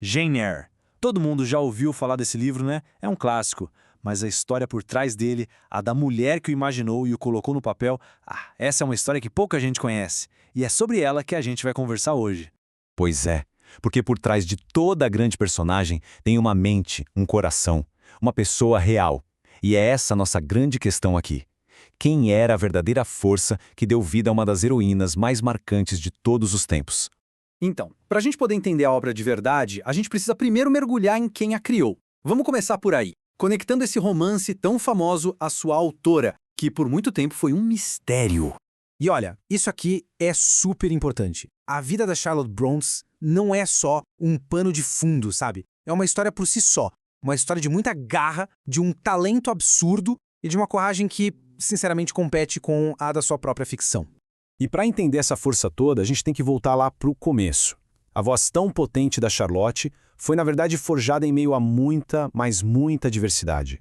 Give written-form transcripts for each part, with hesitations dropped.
Jane Eyre. Todo mundo já ouviu falar desse livro, né? É um clássico. Mas a história por trás dele, a da mulher que o imaginou e o colocou no papel, essa é uma história que pouca gente conhece. E é sobre ela que a gente vai conversar hoje. Pois é, porque por trás de toda grande personagem tem uma mente, um coração, uma pessoa real. E é essa a nossa grande questão aqui. Quem era a verdadeira força que deu vida a uma das heroínas mais marcantes de todos os tempos? Então, para a gente poder entender a obra de verdade, a gente precisa primeiro mergulhar em quem a criou. Vamos começar por aí, conectando esse romance tão famoso à sua autora, que por muito tempo foi um mistério. E olha, isso aqui é super importante. A vida da Charlotte Brontë não é só um pano de fundo, sabe? É uma história por si só. Uma história de muita garra, de um talento absurdo e de uma coragem que, sinceramente, compete com a da sua própria ficção. E para entender essa força toda, a gente tem que voltar lá para o começo. A voz tão potente da Charlotte foi, na verdade, forjada em meio a muita, mas muita diversidade.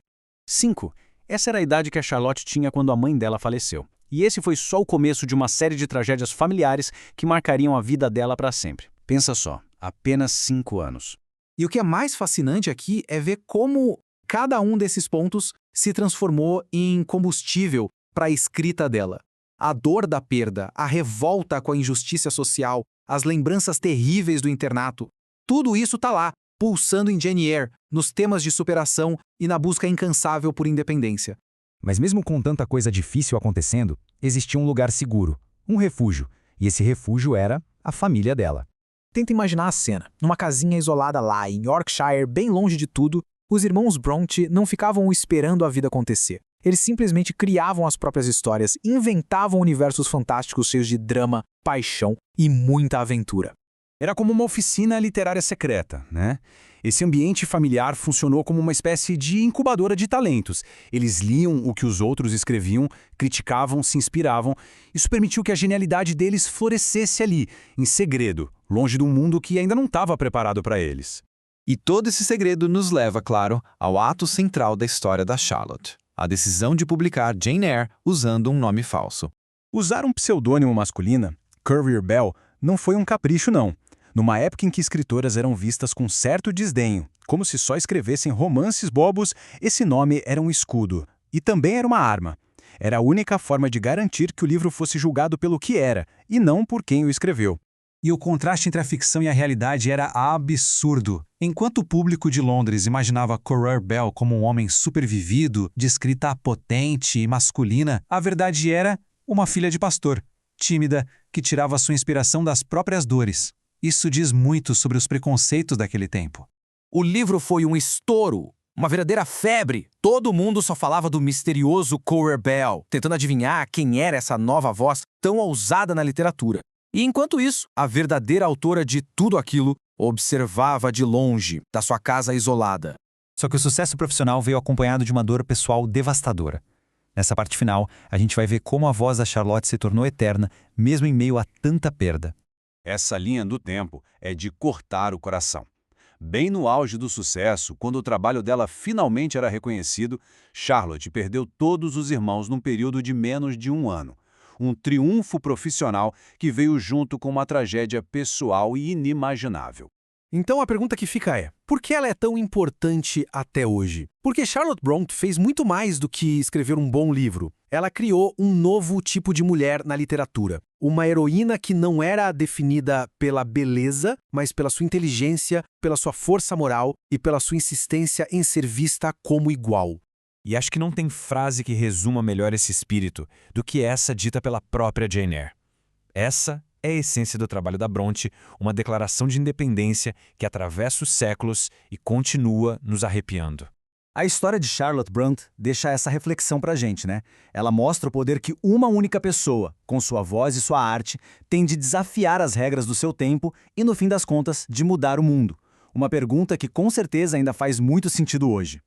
5. Essa era a idade que a Charlotte tinha quando a mãe dela faleceu. E esse foi só o começo de uma série de tragédias familiares que marcariam a vida dela para sempre. Pensa só, apenas 5 anos. E o que é mais fascinante aqui é ver como cada um desses pontos se transformou em combustível para a escrita dela. A dor da perda, a revolta com a injustiça social, as lembranças terríveis do internato, tudo isso tá lá, pulsando em Jane Eyre, nos temas de superação e na busca incansável por independência. Mas mesmo com tanta coisa difícil acontecendo, existia um lugar seguro, um refúgio, e esse refúgio era a família dela. Tenta imaginar a cena. Numa casinha isolada lá, em Yorkshire, bem longe de tudo, os irmãos Brontë não ficavam esperando a vida acontecer. Eles simplesmente criavam as próprias histórias, inventavam universos fantásticos cheios de drama, paixão e muita aventura. Era como uma oficina literária secreta, né? Esse ambiente familiar funcionou como uma espécie de incubadora de talentos. Eles liam o que os outros escreviam, criticavam, se inspiravam. Isso permitiu que a genialidade deles florescesse ali, em segredo, longe do mundo que ainda não estava preparado para eles. E todo esse segredo nos leva, claro, ao ato central da história da Charlotte. A decisão de publicar Jane Eyre usando um nome falso. Usar um pseudônimo masculino, Currier Bell, não foi um capricho, não. Numa época em que escritoras eram vistas com certo desdenho, como se só escrevessem romances bobos, esse nome era um escudo. E também era uma arma. Era a única forma de garantir que o livro fosse julgado pelo que era, e não por quem o escreveu. E o contraste entre a ficção e a realidade era absurdo. Enquanto o público de Londres imaginava Currer Bell como um homem supervivido, de escrita potente e masculina, a verdade era uma filha de pastor, tímida, que tirava sua inspiração das próprias dores. Isso diz muito sobre os preconceitos daquele tempo. O livro foi um estouro, uma verdadeira febre. Todo mundo só falava do misterioso Currer Bell, tentando adivinhar quem era essa nova voz tão ousada na literatura. E enquanto isso, a verdadeira autora de tudo aquilo observava de longe, da sua casa isolada. Só que o sucesso profissional veio acompanhado de uma dor pessoal devastadora. Nessa parte final, a gente vai ver como a voz da Charlotte se tornou eterna, mesmo em meio a tanta perda. Essa linha do tempo é de cortar o coração. Bem no auge do sucesso, quando o trabalho dela finalmente era reconhecido, Charlotte perdeu todos os irmãos num período de menos de 1 ano. Um triunfo profissional que veio junto com uma tragédia pessoal e inimaginável. Então a pergunta que fica é, por que ela é tão importante até hoje? Porque Charlotte Brontë fez muito mais do que escrever um bom livro. Ela criou um novo tipo de mulher na literatura. Uma heroína que não era definida pela beleza, mas pela sua inteligência, pela sua força moral e pela sua insistência em ser vista como igual. E acho que não tem frase que resuma melhor esse espírito do que essa dita pela própria Jane Eyre. Essa é a essência do trabalho da Brontë, uma declaração de independência que atravessa os séculos e continua nos arrepiando. A história de Charlotte Brontë deixa essa reflexão pra gente, né? Ela mostra o poder que uma única pessoa, com sua voz e sua arte, tem de desafiar as regras do seu tempo e, no fim das contas, de mudar o mundo. Uma pergunta que com certeza ainda faz muito sentido hoje.